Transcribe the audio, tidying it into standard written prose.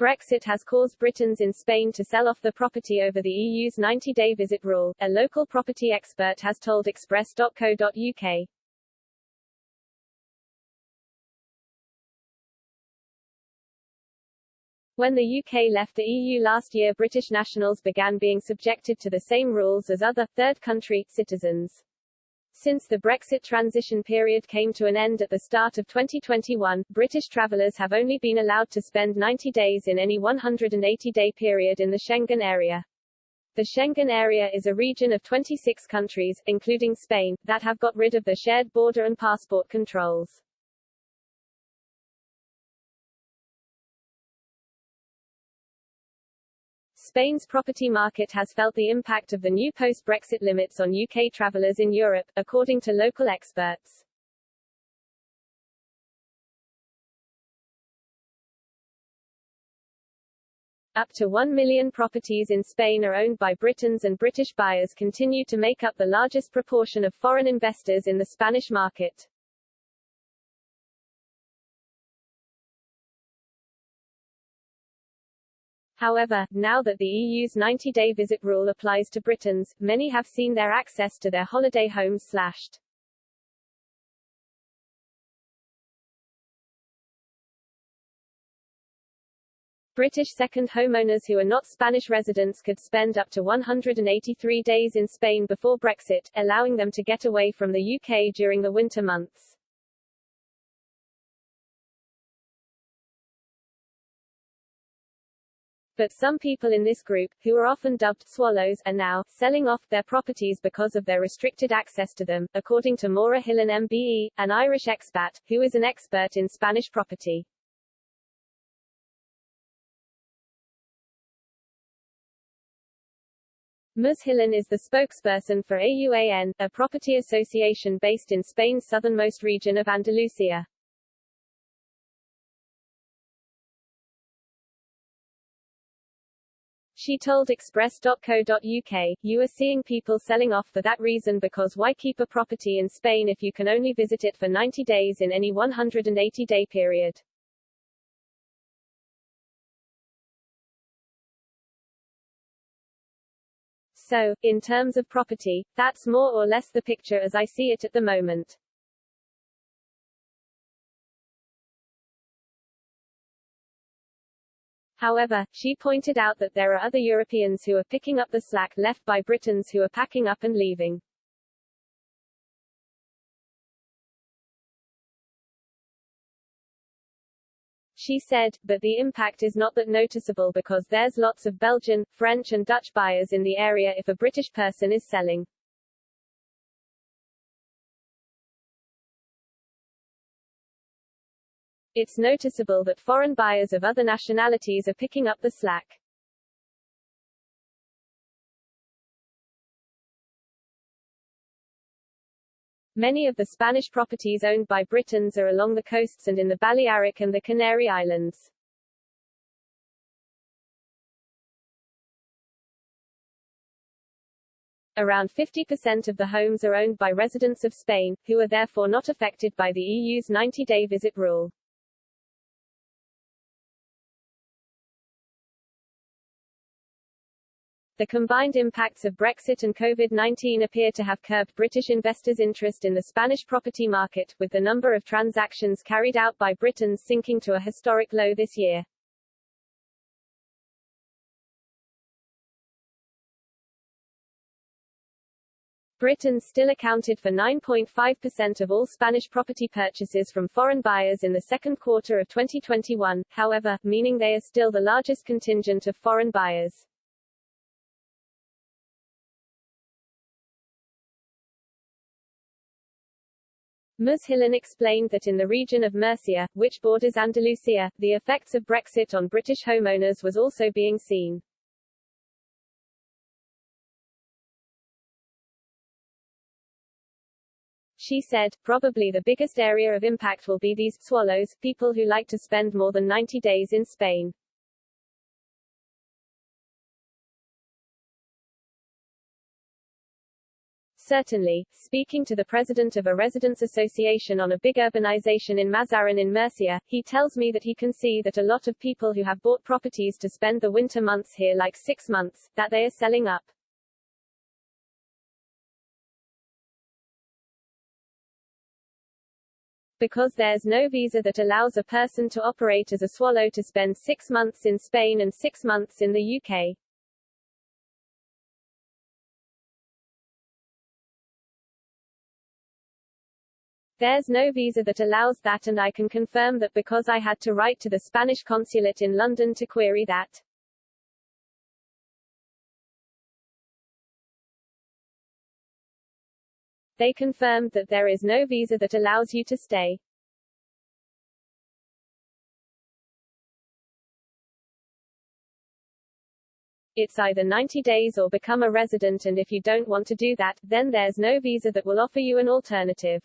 Brexit has caused Britons in Spain to sell off the property over the EU's 90-day visit rule, a local property expert has told Express.co.uk. When the UK left the EU last year, British nationals began being subjected to the same rules as other, third-country, citizens. Since the Brexit transition period came to an end at the start of 2021, British travellers have only been allowed to spend 90 days in any 180-day period in the Schengen area. The Schengen area is a region of 26 countries, including Spain, that have got rid of the shared border and passport controls. Spain's property market has felt the impact of the new post-Brexit limits on UK travellers in Europe, according to local experts. Up to 1 million properties in Spain are owned by Britons, and British buyers continue to make up the largest proportion of foreign investors in the Spanish market. However, now that the EU's 90-day visit rule applies to Britons, many have seen their access to their holiday homes slashed. British second homeowners who are not Spanish residents could spend up to 183 days in Spain before Brexit, allowing them to get away from the UK during the winter months. But some people in this group, who are often dubbed swallows, are now selling off their properties because of their restricted access to them, according to Maura Hillen MBE, an Irish expat, who is an expert in Spanish property. Ms. Hillen is the spokesperson for AUAN, a property association based in Spain's southernmost region of Andalusia. She told Express.co.uk, "You are seeing people selling off for that reason, because why keep a property in Spain if you can only visit it for 90 days in any 180-day period?" So, in terms of property, that's more or less the picture as I see it at the moment. However, she pointed out that there are other Europeans who are picking up the slack left by Britons who are packing up and leaving. She said, but the impact is not that noticeable because there's lots of Belgian, French and Dutch buyers in the area if a British person is selling. It's noticeable that foreign buyers of other nationalities are picking up the slack. Many of the Spanish properties owned by Britons are along the coasts and in the Balearic and the Canary Islands. Around 50% of the homes are owned by residents of Spain, who are therefore not affected by the EU's 90-day visit rule. The combined impacts of Brexit and COVID-19 appear to have curbed British investors' interest in the Spanish property market, with the number of transactions carried out by Britons sinking to a historic low this year. Britons still accounted for 9.5% of all Spanish property purchases from foreign buyers in the second quarter of 2021, however, meaning they are still the largest contingent of foreign buyers. Ms. Hillen explained that in the region of Murcia, which borders Andalusia, the effects of Brexit on British homeowners was also being seen. She said, probably the biggest area of impact will be these swallows, people who like to spend more than 90 days in Spain. Certainly, speaking to the president of a residents' association on a big urbanization in Mazarin in Murcia, he tells me that he can see that a lot of people who have bought properties to spend the winter months here, like 6 months, that they are selling up. Because there's no visa that allows a person to operate as a swallow to spend 6 months in Spain and 6 months in the UK. There's no visa that allows that, and I can confirm that because I had to write to the Spanish consulate in London to query that. They confirmed that there is no visa that allows you to stay. It's either 90 days or become a resident, and if you don't want to do that, then there's no visa that will offer you an alternative.